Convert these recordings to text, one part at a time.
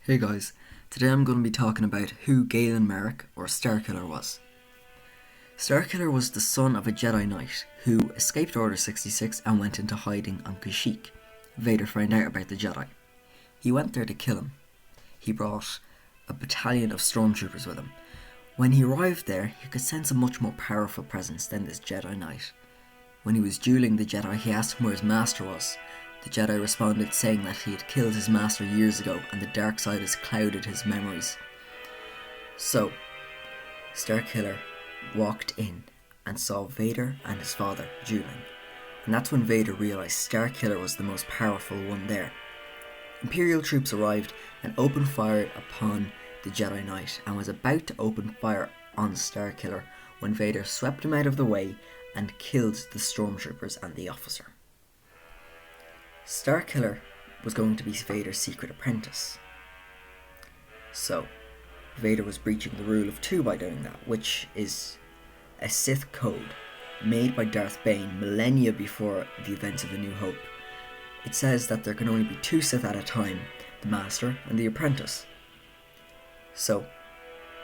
Hey guys, today I'm going to be talking about who Galen Merrick or Starkiller was. Starkiller was the son of a Jedi Knight who escaped Order 66 and went into hiding on Kashyyyk. Vader found out about the Jedi. He went there to kill him. He brought a battalion of stormtroopers with him. When he arrived there, he could sense a much more powerful presence than this Jedi Knight. When he was dueling the Jedi, he asked him where his master was. The Jedi responded saying that he had killed his master years ago and the dark side has clouded his memories. So, Starkiller walked in and saw Vader and his father dueling. And that's when Vader realised Starkiller was the most powerful one there. Imperial troops arrived and opened fire upon the Jedi Knight and was about to open fire on Starkiller when Vader swept him out of the way and killed the stormtroopers and the officer. Starkiller was going to be Vader's secret apprentice. So, Vader was breaching the rule of two by doing that, which is a Sith code made by Darth Bane millennia before the events of A New Hope. It says that there can only be two Sith at a time, the Master and the Apprentice. So,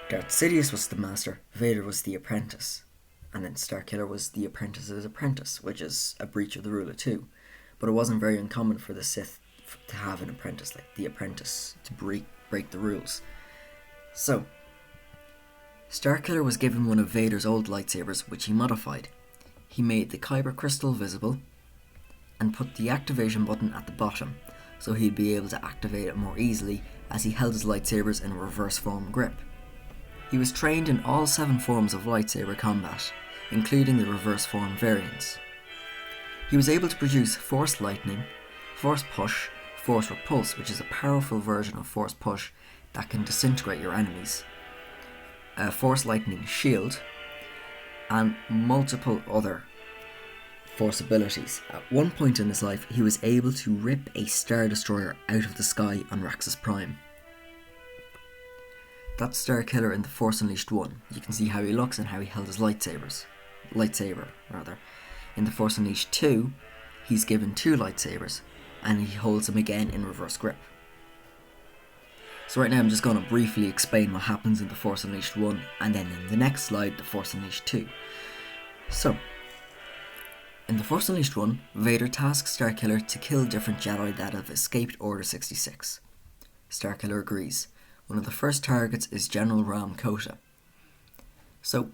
Darth Sidious was the Master, Vader was the Apprentice, and then Starkiller was the Apprentice's apprentice, which is a breach of the rule of two. But it wasn't very uncommon for the Sith to have an apprentice, like the apprentice, to break the rules. So, Starkiller was given one of Vader's old lightsabers, which he modified. He made the Kyber crystal visible and put the activation button at the bottom, so he'd be able to activate it more easily as he held his lightsabers in a reverse form grip. He was trained in all 7 forms of lightsaber combat, including the reverse form variants. He was able to produce Force Lightning, Force Push, Force Repulse, which is a powerful version of Force Push that can disintegrate your enemies, Force Lightning Shield, and multiple other Force abilities. At one point in his life, he was able to rip a Star Destroyer out of the sky on Raxus Prime. That's Starkiller in the Force Unleashed 1. You can see how he looks and how he held his lightsaber. In the Force Unleashed 2, he's given 2 lightsabers, and he holds them again in reverse grip. So right now I'm just going to briefly explain what happens in the Force Unleashed 1, and then in the next slide, the Force Unleashed 2. So, in the Force Unleashed 1, Vader tasks Starkiller to kill different Jedi that have escaped Order 66. Starkiller agrees. One of the first targets is General Ram Kota. So,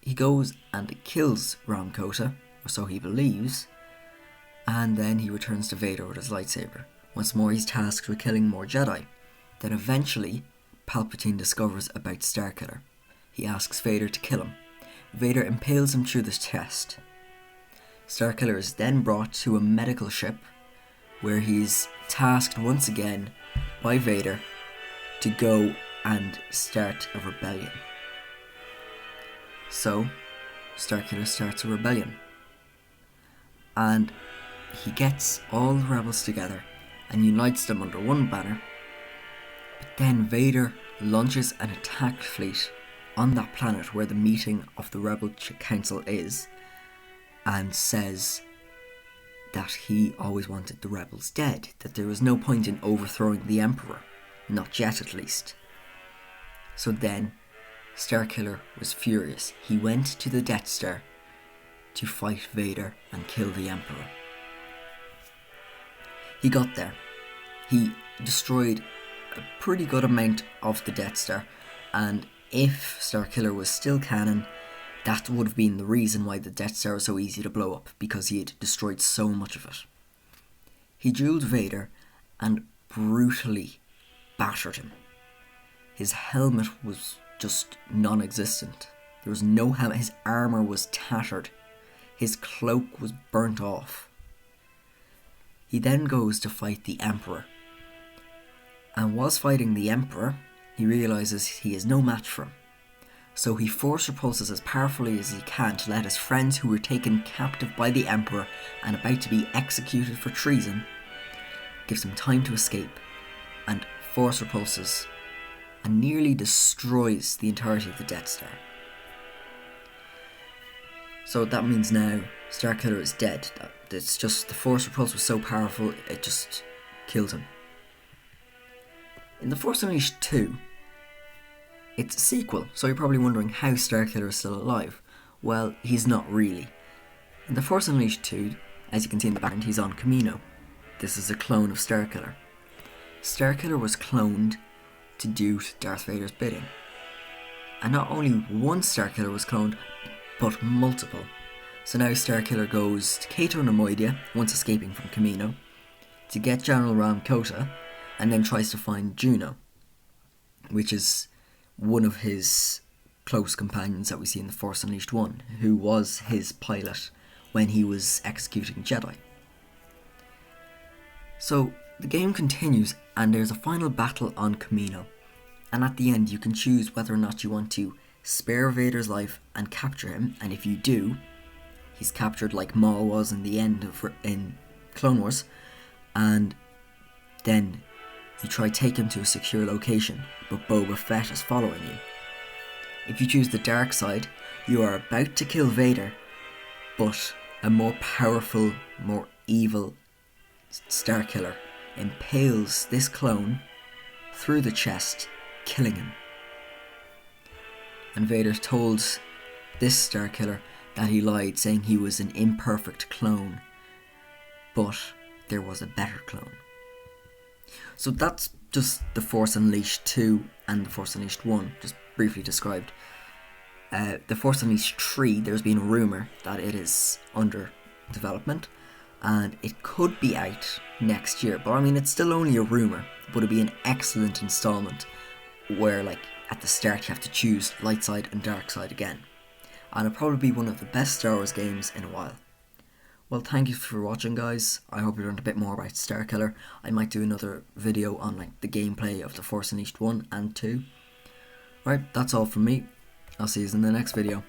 he goes and kills Ram Kota, or so he believes, and then he returns to Vader with his lightsaber. Once more he's tasked with killing more Jedi. Then eventually, Palpatine discovers about Starkiller. He asks Vader to kill him. Vader impales him through the chest. Starkiller is then brought to a medical ship, where he's tasked once again by Vader to go and start a rebellion. So, Starkiller starts a rebellion. And he gets all the rebels together and unites them under one banner. But then Vader launches an attack fleet on that planet where the meeting of the Rebel Council is, and says that he always wanted the rebels dead, that there was no point in overthrowing the Emperor, not yet at least. So then Starkiller was furious. He went to the Death Star to fight Vader and kill the Emperor. He got there. He destroyed a pretty good amount of the Death Star, and if Starkiller was still canon, that would have been the reason why the Death Star was so easy to blow up, because he had destroyed so much of it. He dueled Vader and brutally battered him. His helmet was just non-existent. There was no helmet. His armour was tattered. His cloak was burnt off. He then goes to fight the Emperor. And whilst fighting the Emperor, he realises he is no match for him. So he force repulses as powerfully as he can to let his friends who were taken captive by the Emperor and about to be executed for treason, gives them time to escape, and force repulses and nearly destroys the entirety of the Death Star. So that means now Starkiller is dead. It's just the force repulse was so powerful it just killed him. In The Force Unleashed 2, it's a sequel, so you're probably wondering how Starkiller is still alive. Well, he's not really. In The Force Unleashed 2, as you can see in the background, he's on Kamino. This is a clone of Starkiller. Starkiller was cloned to do Darth Vader's bidding. And not only one Starkiller was cloned, but multiple. So now Starkiller goes to Cato Nemoidia, once escaping from Kamino, to get General Ram Kota, and then tries to find Juno, which is one of his close companions that we see in The Force Unleashed 1, who was his pilot when he was executing Jedi. So the game continues, and there's a final battle on Kamino, and at the end you can choose whether or not you want to spare Vader's life and capture him, and if you do, he's captured like Maul was in the end of in Clone Wars, and then you try to take him to a secure location, but Boba Fett is following you. If you choose the dark side, you are about to kill Vader, but a more powerful, more evil Starkiller impales this clone through the chest, killing him. And Vader told this Starkiller that he lied, saying he was an imperfect clone, but there was a better clone. So that's just The Force Unleashed 2 and The Force Unleashed 1, just briefly described. The Force Unleashed 3, there's been a rumour that it is under development, and it could be out next year, but I mean, it's still only a rumour, but it'd be an excellent installment, where like at the start you have to choose light side and dark side again, and it'll probably be one of the best Star Wars games in a while. Well, thank you for watching, guys. I hope you learned a bit more about Starkiller. I might do another video on like the gameplay of The Force Unleashed 1 and 2. Right, that's all from me. I'll see you in the next video.